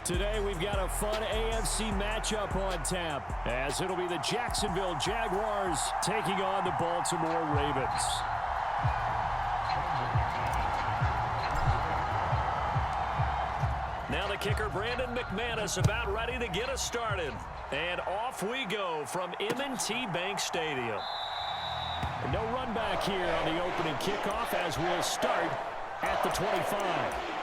Today we've got a fun AFC matchup on tap, as it'll be the Jacksonville Jaguars taking on the Baltimore Ravens. Now the kicker, Brandon McManus, about ready to get us started. And off we go from M&T Bank Stadium. No run back here on the opening kickoff as we'll start at the 25.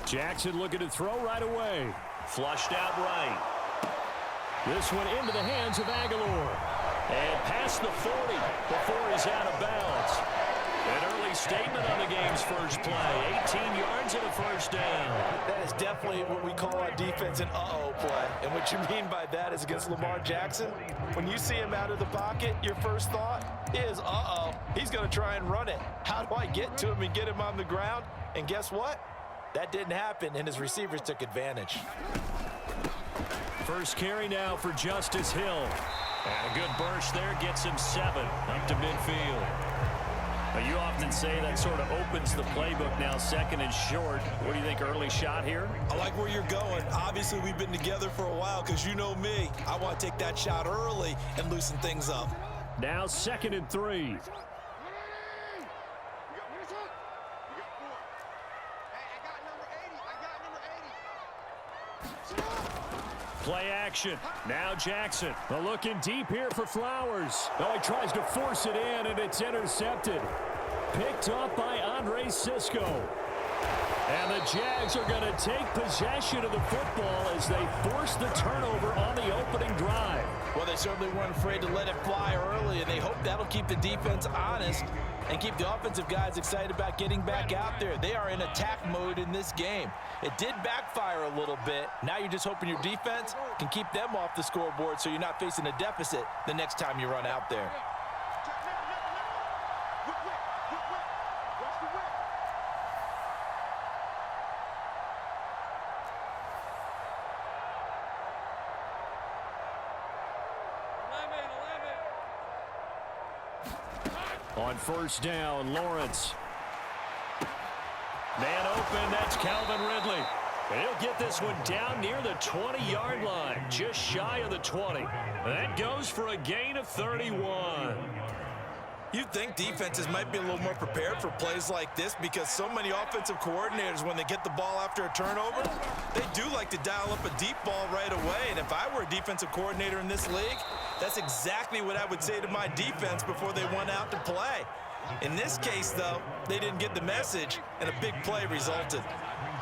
Jackson looking to throw right away. Flushed out right. This one into the hands of Aguilar. And past the 40 before he's out of bounds. An early statement on the game's first play. 18 yards and a first down. That is definitely what we call our defense an uh-oh play. And what you mean by that is against Lamar Jackson, when you see him out of the pocket, your first thought is, uh-oh, he's going to try and run it. How do I get to him and get him on the ground? And guess what? That didn't happen, and his receivers took advantage. First carry now for Justice Hill. And a good burst there gets him 7 up to midfield. Now, you often say that sort of opens the playbook now, second and short. What do you think, early shot here? I like where you're going. Obviously, we've been together for a while because you know me. I want to take that shot early and loosen things up. Now 2nd and 3. Play action. Now Jackson. Looking deep here for Flowers. Oh, he tries to force it in, and it's intercepted. Picked up by Andre Cisco. And the Jags are going to take possession of the football as they force the turnover on the opening drive. Well, they certainly weren't afraid to let it fly early, and they hope that'll keep the defense honest and keep the offensive guys excited about getting back out there. They are in attack mode in this game. It did backfire a little bit. Now you're just hoping your defense can keep them off the scoreboard so you're not facing a deficit the next time you run out there. On first down, Lawrence. Man open, that's Calvin Ridley. And he'll get this one down near the 20-yard line, just shy of the 20. That goes for a gain of 31. You'd think defenses might be a little more prepared for plays like this because so many offensive coordinators, when they get the ball after a turnover, they do like to dial up a deep ball right away. And if I were a defensive coordinator in this league, that's exactly what I would say to my defense before they went out to play. In this case, though, they didn't get the message, and a big play resulted.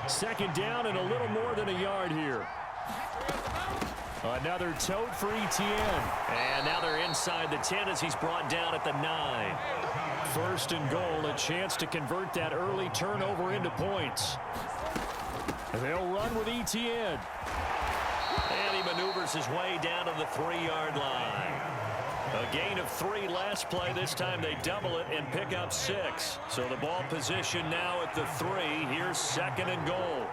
2nd down and a little more than a yard here. Another tote for Etienne. And now they're inside the 10 as he's brought down at the 9. 1st and goal, a chance to convert that early turnover into points. And they'll run with Etienne. And he maneuvers his way down to the 3-yard line. A gain of 3 last play. This time they double it and pick up 6. So the ball position now at the 3. Here's 2nd and goal.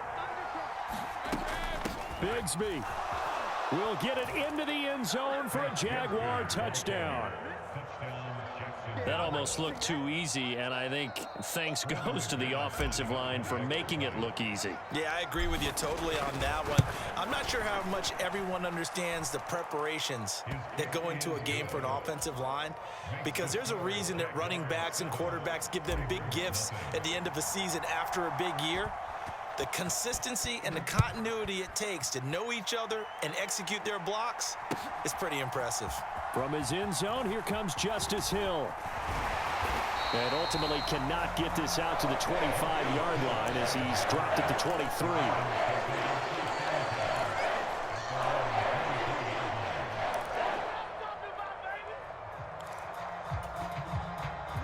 Bigsby will get it into the end zone for a Jaguar touchdown. That almost looked too easy, and I think thanks goes to the offensive line for making it look easy. Yeah, I agree with you totally on that one. I'm not sure how much everyone understands the preparations that go into a game for an offensive line, because there's a reason that running backs and quarterbacks give them big gifts at the end of a season after a big year. The consistency and the continuity it takes to know each other and execute their blocks is pretty impressive. From his end zone, here comes Justice Hill. And ultimately cannot get this out to the 25-yard line as he's dropped at the 23.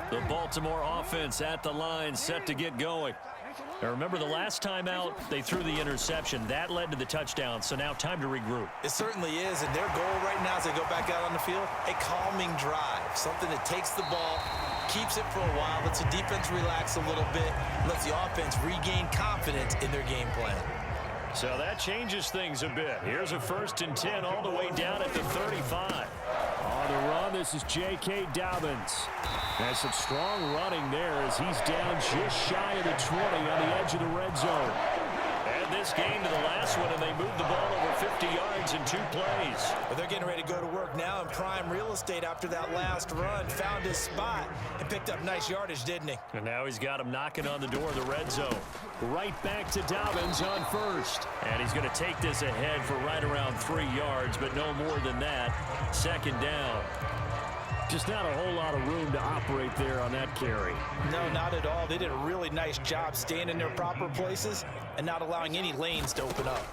The Baltimore offense at the line, set to get going. Now remember, the last time out, they threw the interception. That led to the touchdown, so now time to regroup. It certainly is, and their goal right now as they go back out on the field, a calming drive, something that takes the ball, keeps it for a while, lets the defense relax a little bit, lets the offense regain confidence in their game plan. So that changes things a bit. Here's a 1st and 10 all the way down at the 35. On the run, this is J.K. Dobbins. Has some strong running there as he's down just shy of the 20 on the edge of the red zone. And this game to the last one, and they moved the ball over 50 yards in 2 plays. But they're getting ready to go to work now in prime real estate after that last run. Found his spot and picked up nice yardage, didn't he? And now he's got him knocking on the door of the red zone. Right back to Dobbins on 1st. And he's going to take this ahead for right around 3 yards, but no more than that. 2nd down. Just not a whole lot of room to operate there on that carry. No, not at all. They did a really nice job staying in their proper places and not allowing any lanes to open up.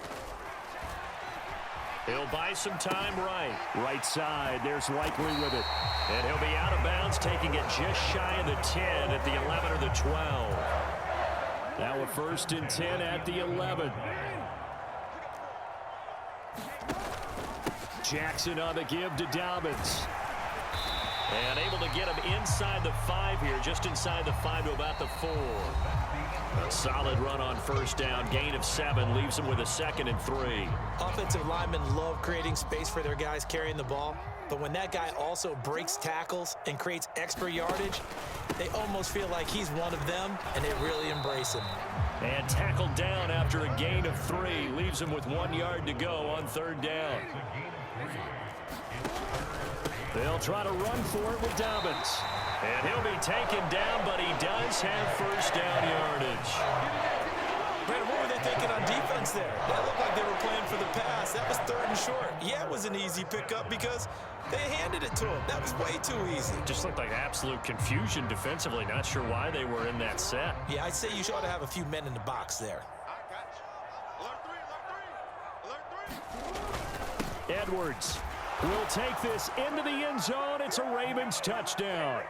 He'll buy some time right side. There's Likely with it. And he'll be out of bounds, taking it just shy of the 10 at the 11 or the 12. Now a 1st and 10 at the 11. Jackson on the give to Dobbins. And able to get him inside the 5 here, just inside the 5 to about the 4. A solid run on 1st down, gain of 7, leaves him with a 2nd and 3. Offensive linemen love creating space for their guys carrying the ball, but when that guy also breaks tackles and creates extra yardage, they almost feel like he's one of them, and they really embrace him. And tackled down after a gain of 3, leaves him with 1 yard to go on 3rd down. They'll try to run for it with Dobbins. And he'll be taken down, but he does have 1st down yardage. Brandon, what were they thinking on defense there? That looked like they were playing for the pass. That was 3rd and short. Yeah, it was an easy pickup because they handed it to him. That was way too easy. Just looked like absolute confusion defensively. Not sure why they were in that set. Yeah, I'd say you ought to have a few men in the box there. Edwards will take this into the end zone. It's a Ravens touchdown.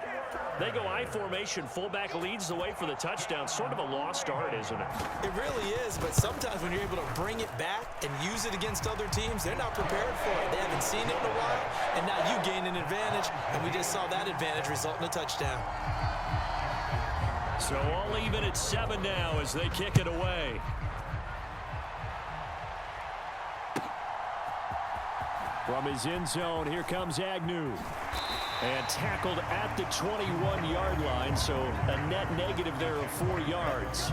They go I formation. Fullback leads the way for the touchdown. Sort of a lost art, isn't it? It really is, but sometimes when you're able to bring it back and use it against other teams, they're not prepared for it. They haven't seen it in a while, and now you gain an advantage, and we just saw that advantage result in a touchdown. So all even at 7 now as they kick it away. From his end zone, here comes Agnew. And tackled at the 21-yard line, so a net negative there of 4 yards.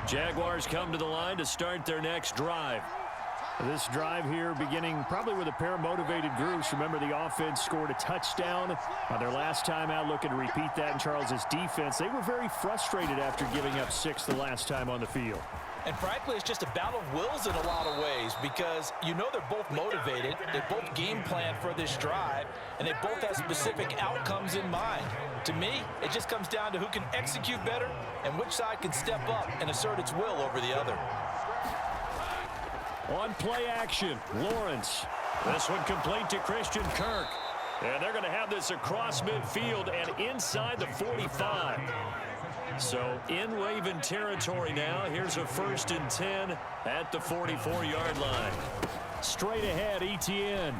Jaguars come to the line to start their next drive. This drive here beginning probably with a pair of motivated groups. Remember, the offense scored a touchdown on their last time out, looking to repeat that in Charles's defense. They were very frustrated after giving up 6 the last time on the field. And frankly, it's just a battle of wills in a lot of ways because you know they're both motivated, they both game plan for this drive, and they both have specific outcomes in mind. To me, it just comes down to who can execute better and which side can step up and assert its will over the other. On play action, Lawrence. This one complete to Christian Kirk. And they're going to have this across midfield and inside the 45. So in Raven territory now. Here's a 1st and 10 at the 44-yard line. Straight ahead, Etienne.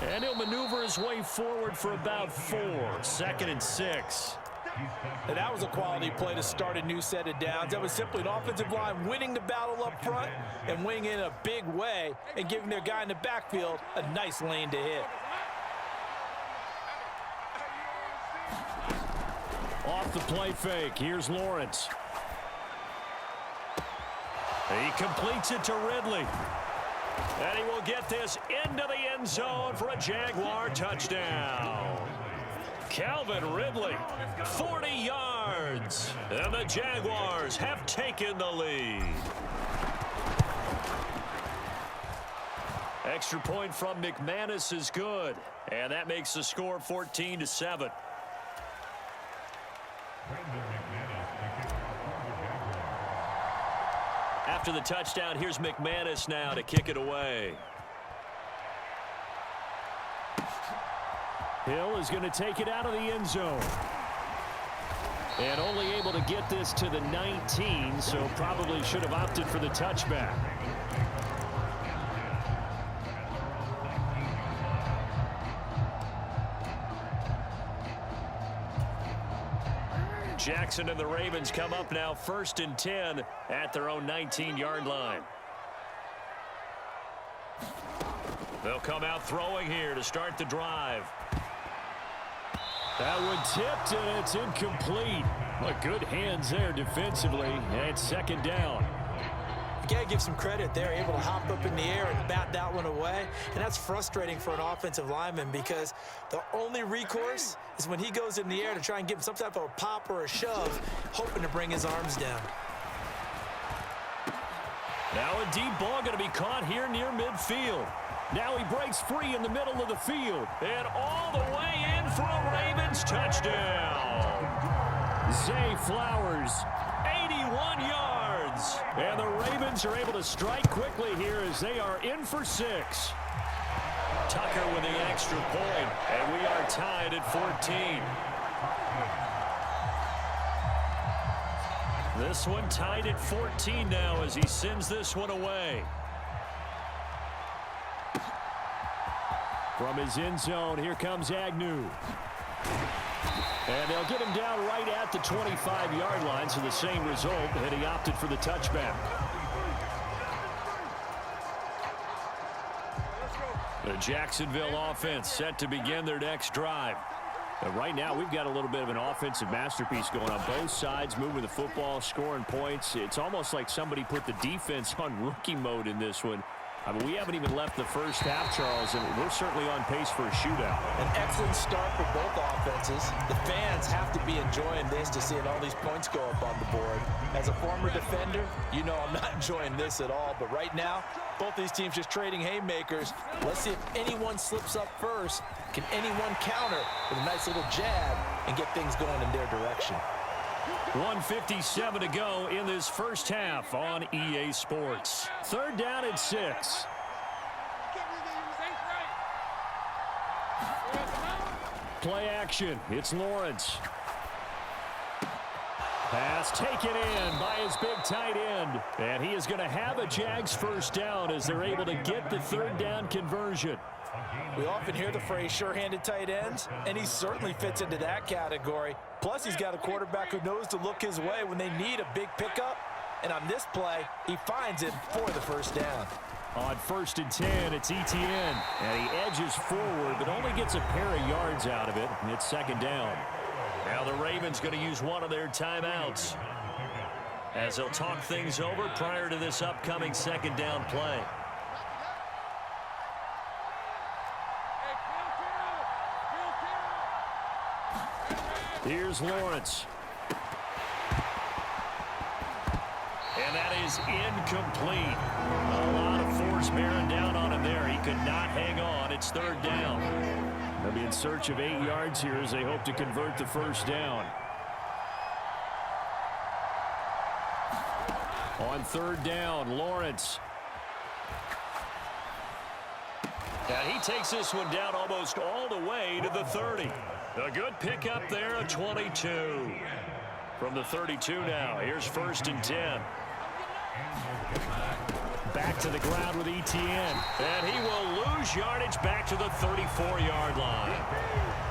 And he'll maneuver his way forward for about 4. 2nd and 6. And that was a quality play to start a new set of downs. That was simply an offensive line winning the battle up front and winning in a big way and giving their guy in the backfield a nice lane to hit. Off the play fake, here's Lawrence. He completes it to Ridley. And he will get this into the end zone for a Jaguar touchdown. Calvin Ridley, 40 yards. And the Jaguars have taken the lead. Extra point from McManus is good. And that makes the score 14-7. After the touchdown, here's McManus now to kick it away. Hill is going to take it out of the end zone. And only able to get this to the 19, so probably should have opted for the touchback. Jackson and the Ravens come up now 1st and 10 at their own 19-yard line. They'll come out throwing here to start the drive. That one tipped, and it's incomplete. Well, good hands there defensively, and 2nd down. You got to give some credit. They're able to hop up in the air and bat that one away, and that's frustrating for an offensive lineman because the only recourse is when he goes in the air to try and give him some type of a pop or a shove, hoping to bring his arms down. Now a deep ball going to be caught here near midfield. Now he breaks free in the middle of the field, and all the way in for a Ravens touchdown. Zay Flowers, 81 yards. And the Ravens are able to strike quickly here as they are in for 6. Tucker with the extra point, and we are tied at 14. This one tied at 14 now as he sends this one away. From his end zone, here comes Agnew. And they'll get him down right at the 25-yard line, so the same result, and he opted for the touchback. The Jacksonville offense set to begin their next drive. But right now, we've got a little bit of an offensive masterpiece going on both sides, moving the football, scoring points. It's almost like somebody put the defense on rookie mode in this one. I mean, we haven't even left the first half, Charles, and we're certainly on pace for a shootout. An excellent start for both offenses. The fans have to be enjoying this to seeing all these points go up on the board. As a former defender, you know I'm not enjoying this at all. But right now, both these teams just trading haymakers. Let's see if anyone slips up first. Can anyone counter with a nice little jab and get things going in their direction? 1:57 to go in this first half on EA Sports. 3rd down and 6. Play action. It's Lawrence. Pass taken in by his big tight end. And he is going to have a Jags first down as they're able to get the 3rd down conversion. We often hear the phrase sure-handed tight ends, and he certainly fits into that category. Plus, he's got a quarterback who knows to look his way when they need a big pickup. And on this play, he finds it for the first down. On 1st and 10, it's Etienne. And he edges forward, but only gets a pair of yards out of it. And it's 2nd down. Now the Ravens going to use one of their timeouts as they'll talk things over prior to this upcoming 2nd down play. Here's Lawrence. And that is incomplete. A lot of force bearing down on him there. He could not hang on. It's 3rd down. They'll be in search of 8 yards here as they hope to convert the first down. On 3rd down, Lawrence. And he takes this one down almost all the way to the 30. A good pickup there, a 22. From the 32 now, here's 1st and 10. Back to the ground with Etienne. And he will lose yardage back to the 34-yard line.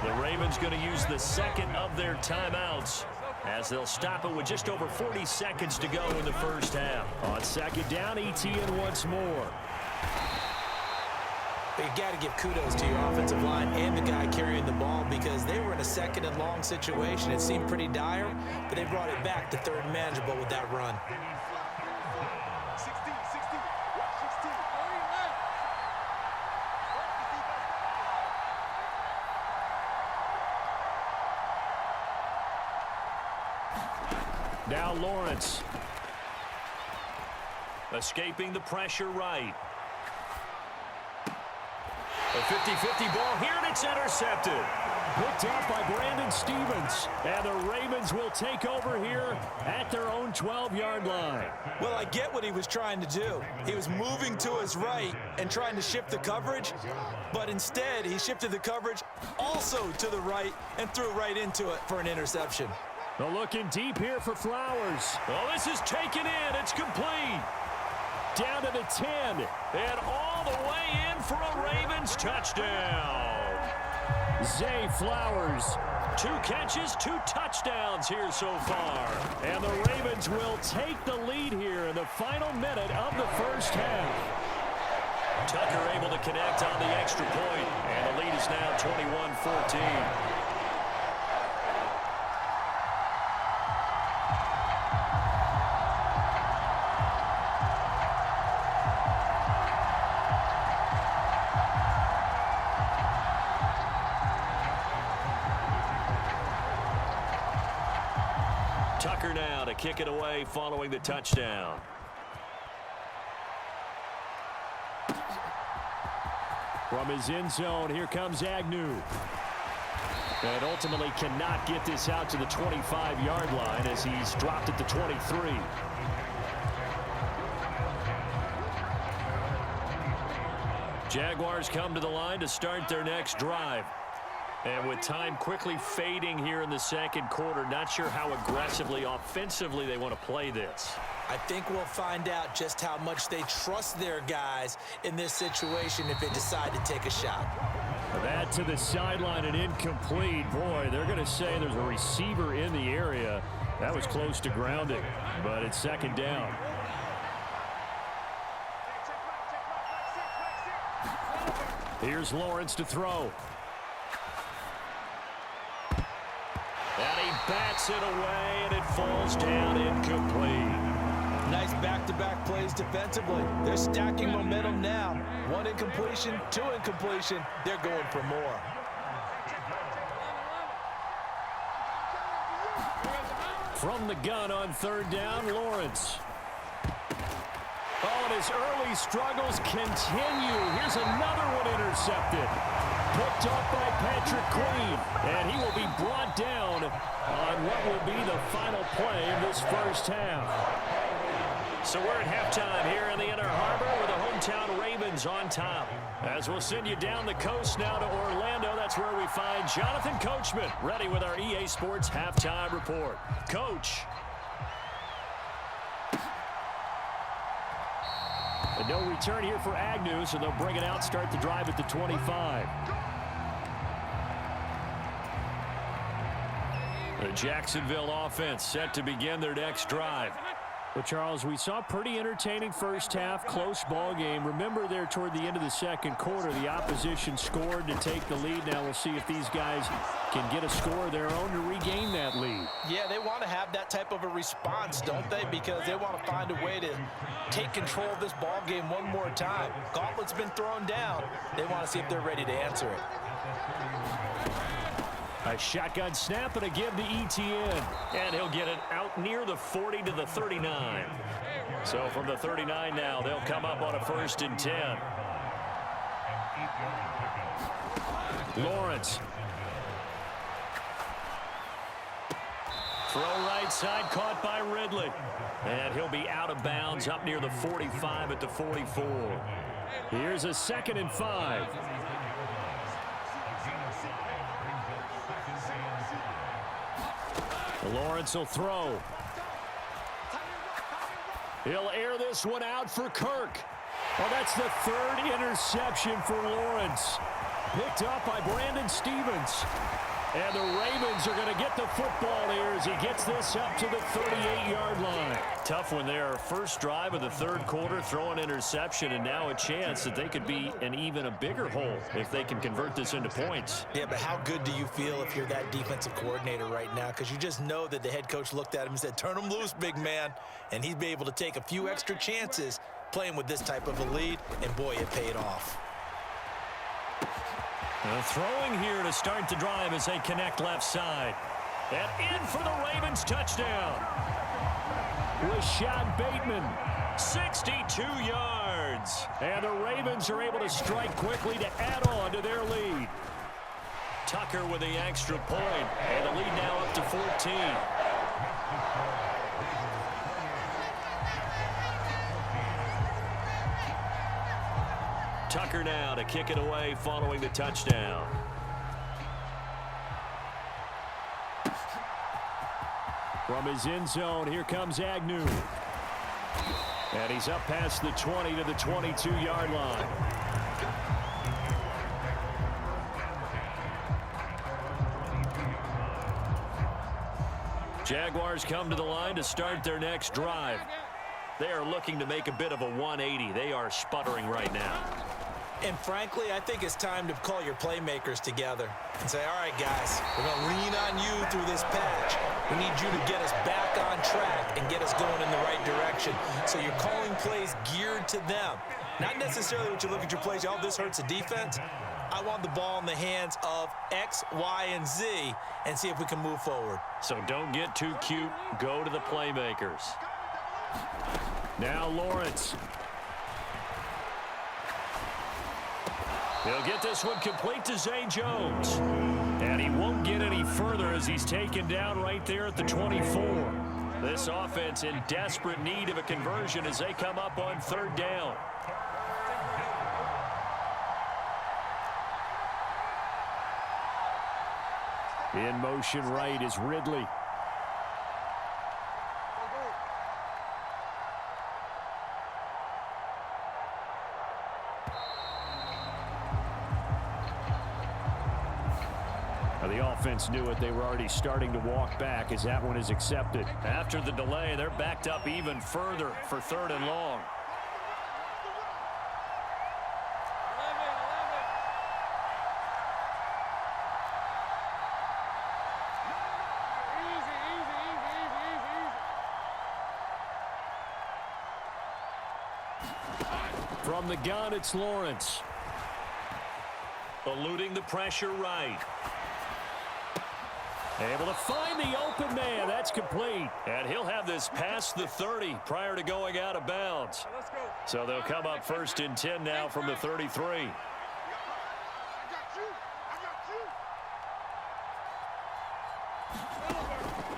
The Ravens going to use the 2nd of their timeouts as they'll stop it with just over 40 seconds to go in the first half. On 2nd down, Etienne once more. But you got to give kudos to your offensive line and the guy carrying the ball because they were in a 2nd and long situation. It seemed pretty dire, but they brought it back to 3rd and manageable with that run. Now Lawrence. Escaping the pressure right. A 50-50 ball here, and it's intercepted. Picked off by Brandon Stevens. And the Ravens will take over here at their own 12-yard line. Well, I get what he was trying to do. He was moving to his right and trying to shift the coverage, but instead he shifted the coverage also to the right and threw right into it for an interception. They're looking deep here for Flowers. Oh, this is taken in. It's complete. Down to the 10. And all the way in for a Ravens touchdown. Zay Flowers. 2 catches, 2 touchdowns here so far. And the Ravens will take the lead here in the final minute of the first half. Tucker able to connect on the extra point, and the lead is now 21-14. Tucker now to kick it away following the touchdown. From his end zone, here comes Agnew. And ultimately cannot get this out to the 25-yard line as he's dropped at the 23. Jaguars come to the line to start their next drive. And with time quickly fading here in the second quarter, not sure how aggressively, offensively they want to play this. I think we'll find out just how much they trust their guys in this situation if they decide to take a shot. That to the sideline and incomplete. Boy, they're going to say there's a receiver in the area. That was close to grounding, but it's second down. Here's Lawrence to throw. And he bats it away, and it falls down incomplete. Nice back-to-back plays defensively. They're stacking momentum now. 1 incompletion, 2 incompletion. They're going for more. From the gun on third down, Lawrence. Oh, and his early struggles continue. Here's another one intercepted. Picked up by Patrick Queen, and he will be brought down on what will be the final play of this first half. So we're at halftime here in the Inner Harbor with the hometown Ravens on top. As we'll send you down the coast now to Orlando, that's where we find Jonathan Coachman ready with our EA Sports halftime report. Coach. And no return here for Agnew, so they'll bring it out, start the drive at the 25. The Jacksonville offense set to begin their next drive. But, Charles, we saw a pretty entertaining first half, close ball game. Remember there toward the end of the second quarter, the opposition scored to take the lead. Now we'll see if these guys can get a score of their own to regain that lead. Yeah, they want to have that type of a response, don't they? Because they want to find a way to take control of this ball game one more time. Gauntlet's been thrown down. They want to see if they're ready to answer it. A shotgun snap and a give to Etienne. And he'll get it out near the 40 to the 39. So from the 39 now, they'll come up on a 1st and 10. Lawrence. Throw right side, caught by Ridley. And he'll be out of bounds up near the 45 at the 44. Here's a 2nd and 5. Lawrence will throw. He'll air this one out for Kirk. Oh, that's the 3rd interception for Lawrence. Picked up by Brandon Stevens. And the Ravens are going to get the football here as he gets this up to the 38-yard line. Tough one there. First drive of the 3rd quarter, throw an interception, and now a chance that they could be in even a bigger hole if they can convert this into points. Yeah, but how good do you feel if you're that defensive coordinator right now? Because you just know that the head coach looked at him and said, turn him loose, big man. And he'd be able to take a few extra chances playing with this type of a lead, and boy, it paid off. Throwing here to start the drive as they connect left side. And in for the Ravens touchdown. Rashad Bateman, 62 yards. And the Ravens are able to strike quickly to add on to their lead. Tucker with the extra point, and the lead now up to 14. Tucker now to kick it away following the touchdown. From his end zone, here comes Agnew. And he's up past the 20 to the 22-yard line. Jaguars come to the line to start their next drive. They are looking to make a bit of a 180. They are sputtering right now. And frankly, I think it's time to call your playmakers together and say, all right, guys, we're going to lean on you through this patch. We need you to get us back on track and get us going in the right direction. So you're calling plays geared to them. Not necessarily what you look at your plays, oh, this hurts the defense. I want the ball in the hands of X, Y, and Z and see if we can move forward. So don't get too cute. Go to the playmakers. Now Lawrence. He'll get this one complete to Zay Jones. And he won't get any further as he's taken down right there at the 24. This offense in desperate need of a conversion as they come up on third down. In motion right is Ridley. The offense knew it. They were already starting to walk back as that one is accepted. After the delay, they're backed up even further for third and long. From the gun, it's Lawrence. Eluding the pressure right. Able to find the open man. That's complete. And he'll have this past the 30 prior to going out of bounds. So they'll come up first and 10 now from the 33.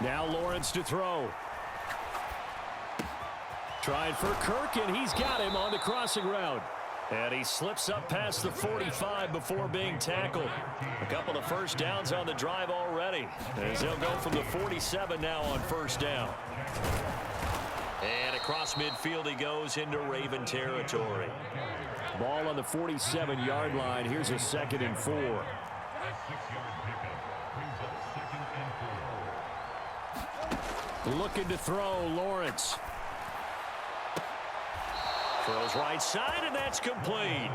Now Lawrence to throw. Trying for Kirk, and he's got him on the crossing route. And he slips up past the 45 before being tackled. A couple of first downs on the drive already, as they'll go from the 47 now on first down. And across midfield he goes into Raven territory. Ball on the 47-yard line. Here's a 2nd and 4. Looking to throw, Lawrence. Throws right side, and that's complete.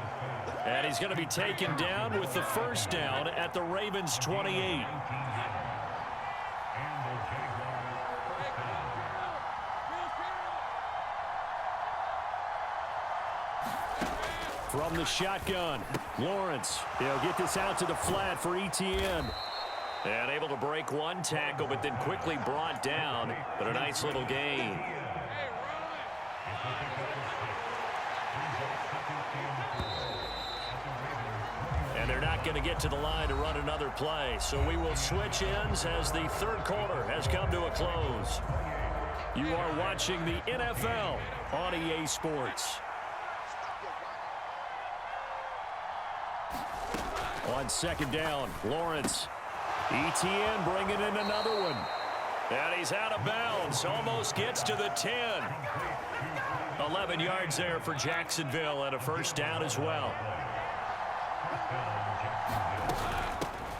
And he's going to be taken down with the first down at the Ravens' 28. From the shotgun, Lawrence. He'll get this out to the flat for Etienne. And able to break one tackle, but then quickly brought down. But a nice little gain. And they're not going to get to the line to run another play. So we will switch ends as the third quarter has come to a close. You are watching the NFL on EA Sports. On second down, Lawrence. Etienne bringing in another one. And he's out of bounds. Almost gets to the 10. 11 yards there for Jacksonville and a first down as well.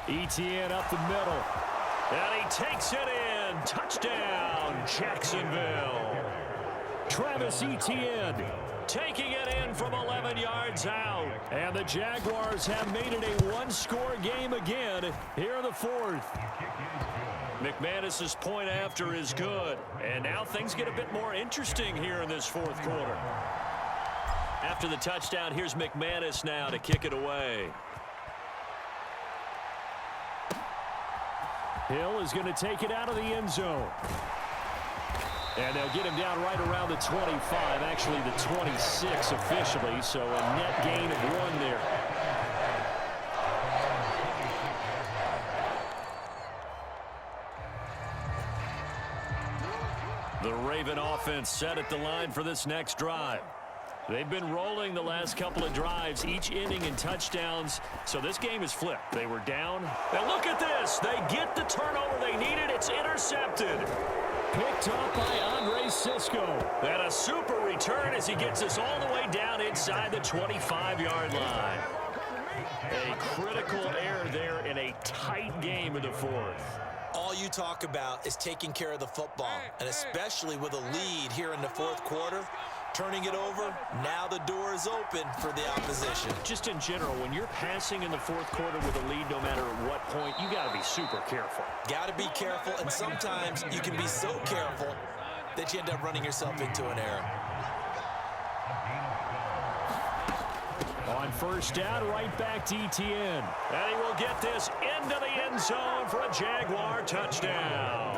Etienne up the middle. And he takes it in. Touchdown, Jacksonville. Travis Etienne taking it in from 11 yards out. And the Jaguars have made it a one-score game again here in the fourth. McManus's point after is good. And now things get a bit more interesting here in this fourth quarter. After the touchdown, here's McManus now to kick it away. Hill is going to take it out of the end zone. And they'll get him down right around the 25, actually the 26 officially, so a net gain of 1 there. The Raven offense set at the line for this next drive. They've been rolling the last couple of drives, each inning in touchdowns, so this game is flipped. They were down. Now look at this. They get the turnover they needed. It's intercepted. Picked up by Andre Sisco. And a super return as he gets us all the way down inside the 25-yard line. A critical error there in a tight game in the fourth. All you talk about is taking care of the football, and especially with a lead here in the fourth quarter, turning it over, now the door is open for the opposition. Just in general, when you're passing in the fourth quarter with a lead, no matter at what point, you got to be super careful. Got to be careful, and sometimes you can be so careful that you end up running yourself into an error. On first down, right back to Etienne. And he will get this into the end zone for a Jaguar touchdown.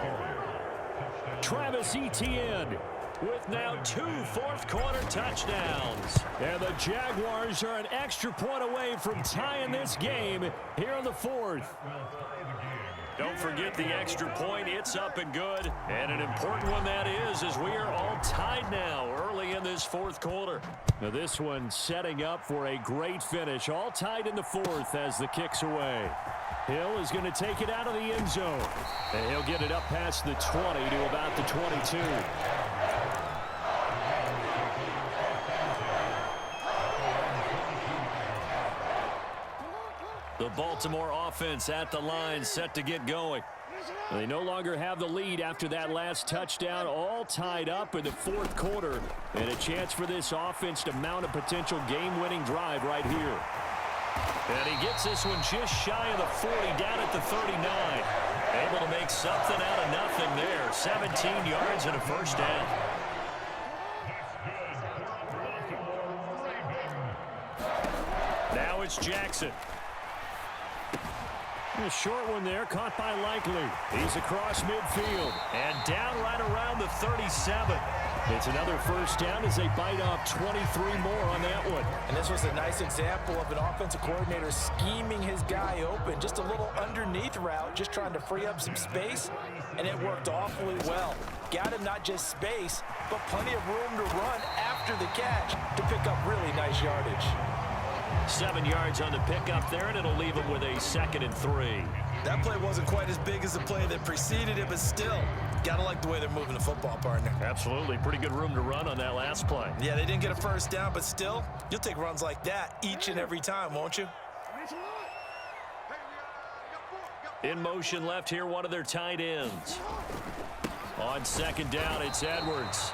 Travis Etienne with now 2 fourth-quarter touchdowns. And the Jaguars are an extra point away from tying this game here in the fourth. Don't forget the extra point. It's up and good. And an important one that is, as we are all tied now early in this fourth quarter. Now this one setting up for a great finish. All tied in the fourth as the kick's away. Hill is going to take it out of the end zone. And he'll get it up past the 20 to about the 22. The Baltimore offense at the line, set to get going. They no longer have the lead after that last touchdown, all tied up in the fourth quarter, and a chance for this offense to mount a potential game-winning drive right here. And he gets this one just shy of the 40, down at the 39. Able to make something out of nothing there. 17 yards and a first down. Now it's Jackson. A short one there, caught by Likely. He's across midfield and down right around the 37. It's another first down as they bite off 23 more on that one. And this was a nice example of an offensive coordinator scheming his guy open. Just a little underneath route, just trying to free up some space, and it worked awfully well. Got him not just space, but plenty of room to run after the catch to pick up really nice yardage. 7 yards on the pickup there, and it'll leave him with a 2nd and 3. That play wasn't quite as big as the play that preceded it, but still, gotta like the way they're moving the football, partner. Absolutely. Pretty good room to run on that last play. Yeah, they didn't get a first down, but still, you'll take runs like that each and every time, won't you? In motion left here, one of their tight ends. On second down, it's Edwards.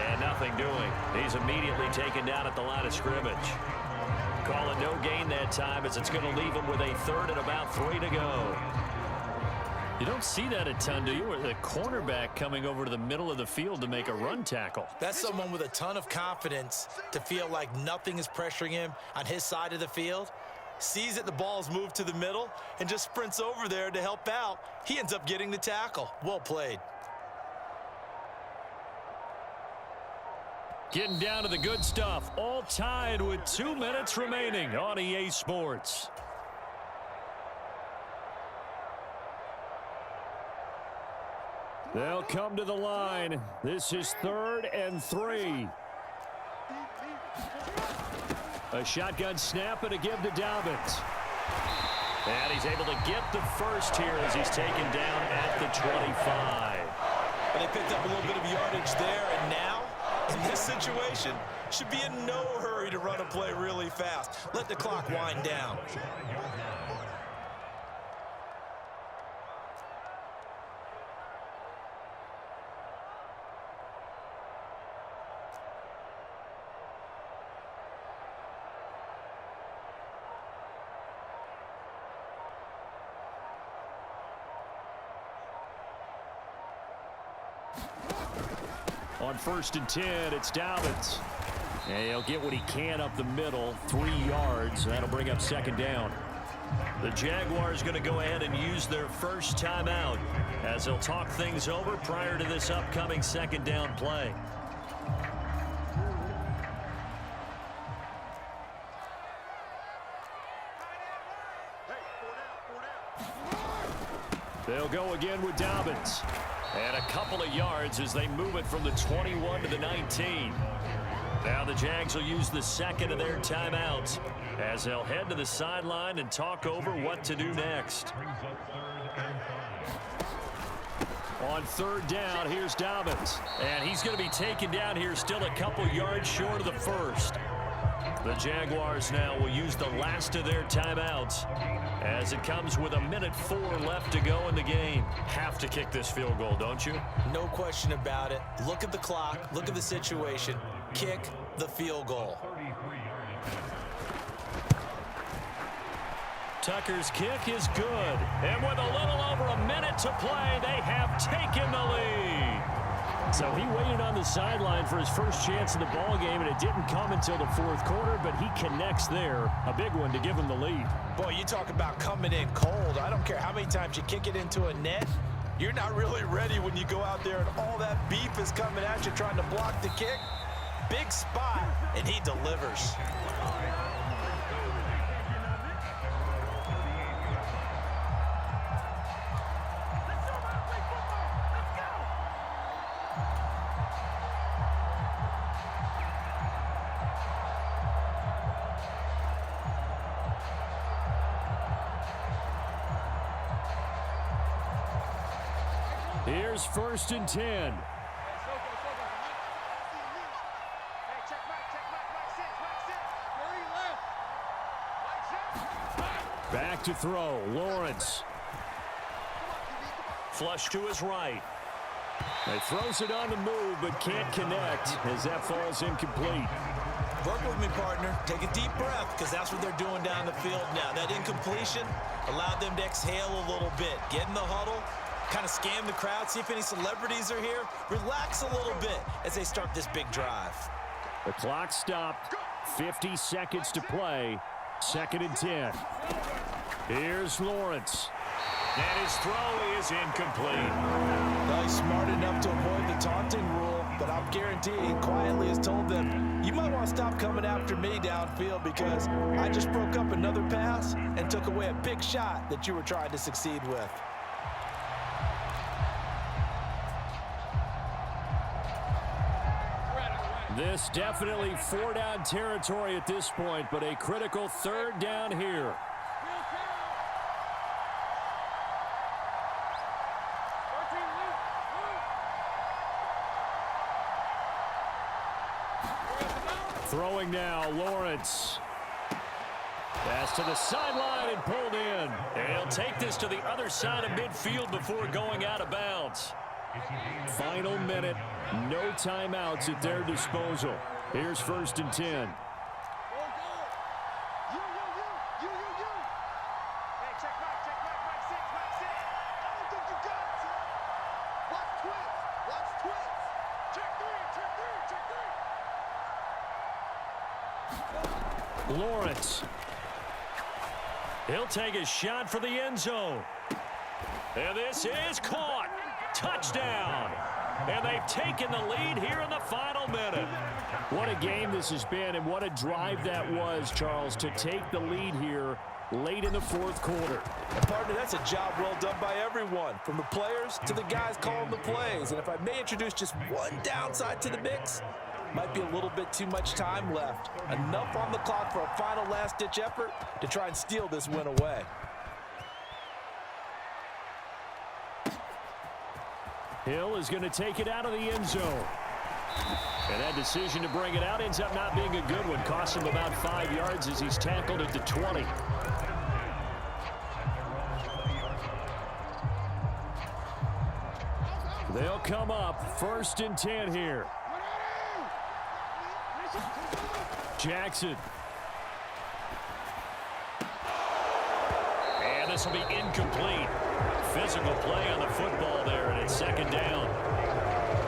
And nothing doing. He's immediately taken down at the line of scrimmage. Call it no gain that time as it's going to leave him with a 3rd and about 3 to go. You don't see that a ton, do you? With a cornerback coming over to the middle of the field to make a run tackle. That's someone with a ton of confidence to feel like nothing is pressuring him on his side of the field. Sees that the ball's moved to the middle and just sprints over there to help out. He ends up getting the tackle. Well played. Getting down to the good stuff. All tied with 2 minutes remaining on EA Sports. They'll come to the line. This is 3rd and 3. A shotgun snap and a give to Dobbins. And he's able to get the first here as he's taken down at the 25. And they picked up a little bit of yardage there, and now, in this situation, should be in no hurry to run a play really fast. Let the clock wind down. On 1st and 10, it's Dobbins. And he'll get what he can up the middle, 3 yards. That'll bring up 2nd down. The Jaguars going to go ahead and use their first timeout as they'll talk things over prior to this upcoming 2nd down play. They'll go again with Dobbins. And a couple of yards as they move it from the 21 to the 19. Now the Jags will use the 2nd of their timeouts as they'll head to the sideline and talk over what to do next. On third down, here's Dobbins. And he's going to be taken down here still a couple yards short of the first. The Jaguars now will use the last of their timeouts as it comes with 1:04 left to go in the game. Have to kick this field goal, don't you? No question about it. Look at the clock. Look at the situation. Kick the field goal. Tucker's kick is good. And with a little over a minute to play, they have taken the lead. So he waited on the sideline for his first chance in the ball game, and it didn't come until the fourth quarter, but he connects there. A big one to give him the lead. Boy, you talk about coming in cold. I don't care how many times you kick it into a net. You're not really ready when you go out there and all that beef is coming at you trying to block the kick. Big spot, and he delivers. Here's 1st and 10. Back to throw, Lawrence. Flush to his right. He throws it on the move, but can't connect as that falls incomplete. Work with me, partner. Take a deep breath, because that's what they're doing down the field now. That incompletion allowed them to exhale a little bit. Get in the huddle, kind of scan the crowd, see if any celebrities are here. Relax a little bit as they start this big drive. The clock stopped. 50 seconds to play. 2nd and 10. Here's Lawrence. And his throw is incomplete. Well, he's smart enough to avoid the taunting rule, but I'm guaranteeing he quietly has told them, you might want to stop coming after me downfield because I just broke up another pass and took away a big shot that you were trying to succeed with. This definitely 4-down territory at this point, but a critical 3rd down here. Throwing now, Lawrence. Pass to the sideline and pulled in. And he'll take this to the other side of midfield before going out of bounds. Final minute, no timeouts at their disposal. Here's 1st and 10. Lawrence. He'll take a shot for the end zone. And this is caught. Touchdown. And they've taken the lead here in the final minute. What a game this has been, and what a drive that was, Charles, to take the lead here late in the 4th quarter. And partner, that's a job well done by everyone, from the players to the guys calling the plays. And if I may introduce just one downside to the mix, might be a little bit too much time left. Enough on the clock for a final last-ditch effort to try and steal this win away. Hill is going to take it out of the end zone. And that decision to bring it out ends up not being a good one. Costs him about 5 yards as he's tackled at the 20. They'll come up 1st and 10 here. Jackson. And this will be incomplete. Physical play on the football there, and it's 2nd down.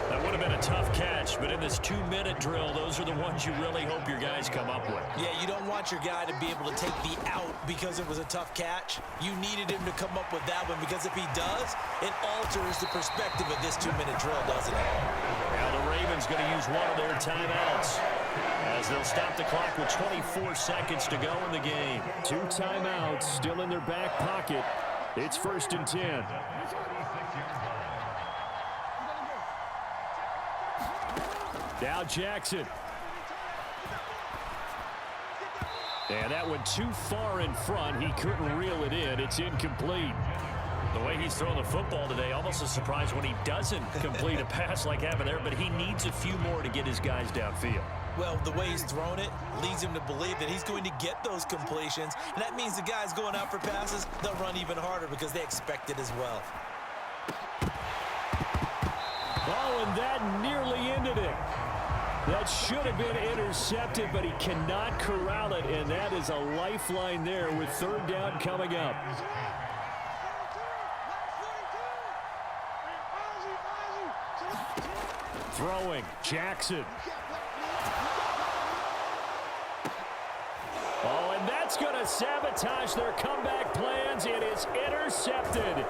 That would have been a tough catch, but in this 2-minute drill, those are the ones you really hope your guys come up with. Yeah, you don't want your guy to be able to take the out because it was a tough catch. You needed him to come up with that one, because if he does, it alters the perspective of this 2-minute drill, doesn't it? Now the Ravens going to use one of their timeouts as they'll stop the clock with 24 seconds to go in the game. 2 timeouts still in their back pocket. It's 1st and 10. Now Jackson. And that went too far in front. He couldn't reel it in. It's incomplete. The way he's throwing the football today, almost a surprise when he doesn't complete a pass like having there, but he needs a few more to get his guys downfield. Well, the way he's thrown it leads him to believe that he's going to get those completions. And that means the guys going out for passes, they'll run even harder because they expect it as well. Oh, and that nearly ended it. That should have been intercepted, but he cannot corral it, and that is a lifeline there with third down coming up. Throwing, Jackson. Oh, and that's going to sabotage their comeback plans. It is intercepted.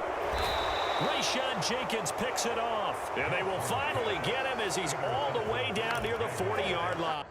Rayshawn Jenkins picks it off, and they will finally get him as he's all the way down near the 40-yard line.